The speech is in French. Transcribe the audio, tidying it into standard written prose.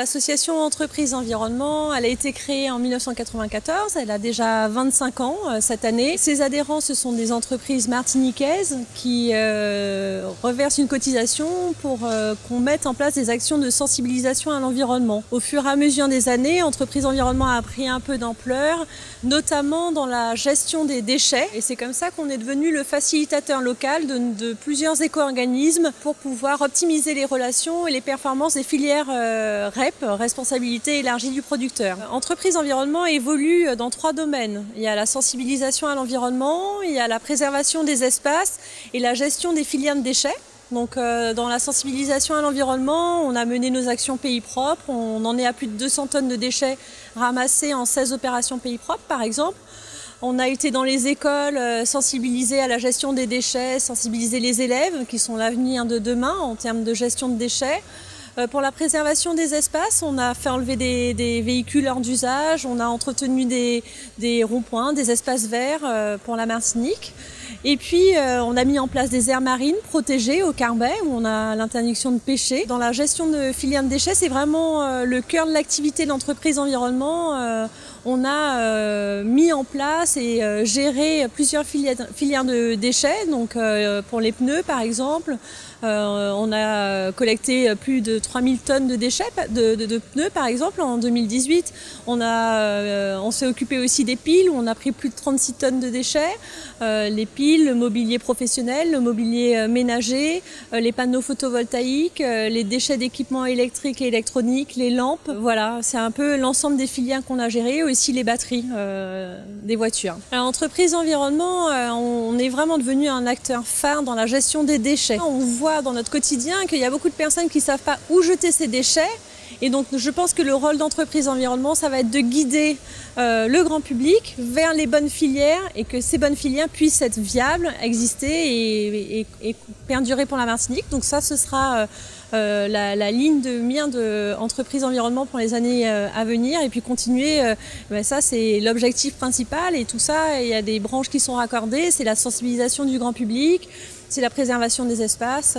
L'association Entreprises Environnement, elle a été créée en 1994, elle a déjà 25 ans cette année. Ses adhérents, ce sont des entreprises martiniquaises qui reversent une cotisation pour qu'on mette en place des actions de sensibilisation à l'environnement. Au fur et à mesure des années, Entreprises Environnement a pris un peu d'ampleur, notamment dans la gestion des déchets. Et c'est comme ça qu'on est devenu le facilitateur local de plusieurs éco-organismes pour pouvoir optimiser les relations et les performances des filières REP, responsabilité élargie du producteur. Entreprises Environnement évolue dans 3 domaines. Il y a la sensibilisation à l'environnement, il y a la préservation des espaces et la gestion des filières de déchets. Donc dans la sensibilisation à l'environnement, on a mené nos actions Pays Propre, on en est à plus de 200 tonnes de déchets ramassés en 16 opérations Pays Propre par exemple. On a été dans les écoles, sensibiliser à la gestion des déchets, sensibiliser les élèves qui sont l'avenir de demain en termes de gestion de déchets. Pour la préservation des espaces, on a fait enlever des véhicules hors d'usage, on a entretenu des ronds-points, des espaces verts pour la Martinique. Et puis on a mis en place des aires marines protégées au Carbet où on a l'interdiction de pêcher. Dans la gestion de filières de déchets, c'est vraiment le cœur de l'activité de l'entreprise environnement. On a mis en place et géré plusieurs filières de déchets, donc pour les pneus par exemple. On a collecté plus de 3000 tonnes de déchets, de pneus par exemple en 2018. On s'est occupé aussi des piles où on a pris plus de 36 tonnes de déchets. Les piles, le mobilier professionnel, le mobilier ménager, les panneaux photovoltaïques, les déchets d'équipements électriques et électroniques, les lampes. Voilà, c'est un peu l'ensemble des filières qu'on a gérées, aussi les batteries des voitures. Alors, Entreprises Environnement, on est vraiment devenu un acteur phare dans la gestion des déchets. On voit dans notre quotidien qu'il y a beaucoup de personnes qui ne savent pas où jeter ces déchets. Et donc je pense que le rôle d'Entreprises Environnement, ça va être de guider le grand public vers les bonnes filières et que ces bonnes filières puissent être viables, exister et perdurer pour la Martinique. Donc ça, ce sera la ligne de mire de Entreprises Environnement pour les années à venir. Et puis continuer, ça c'est l'objectif principal. Et tout ça, il y a des branches qui sont raccordées. C'est la sensibilisation du grand public, c'est la préservation des espaces.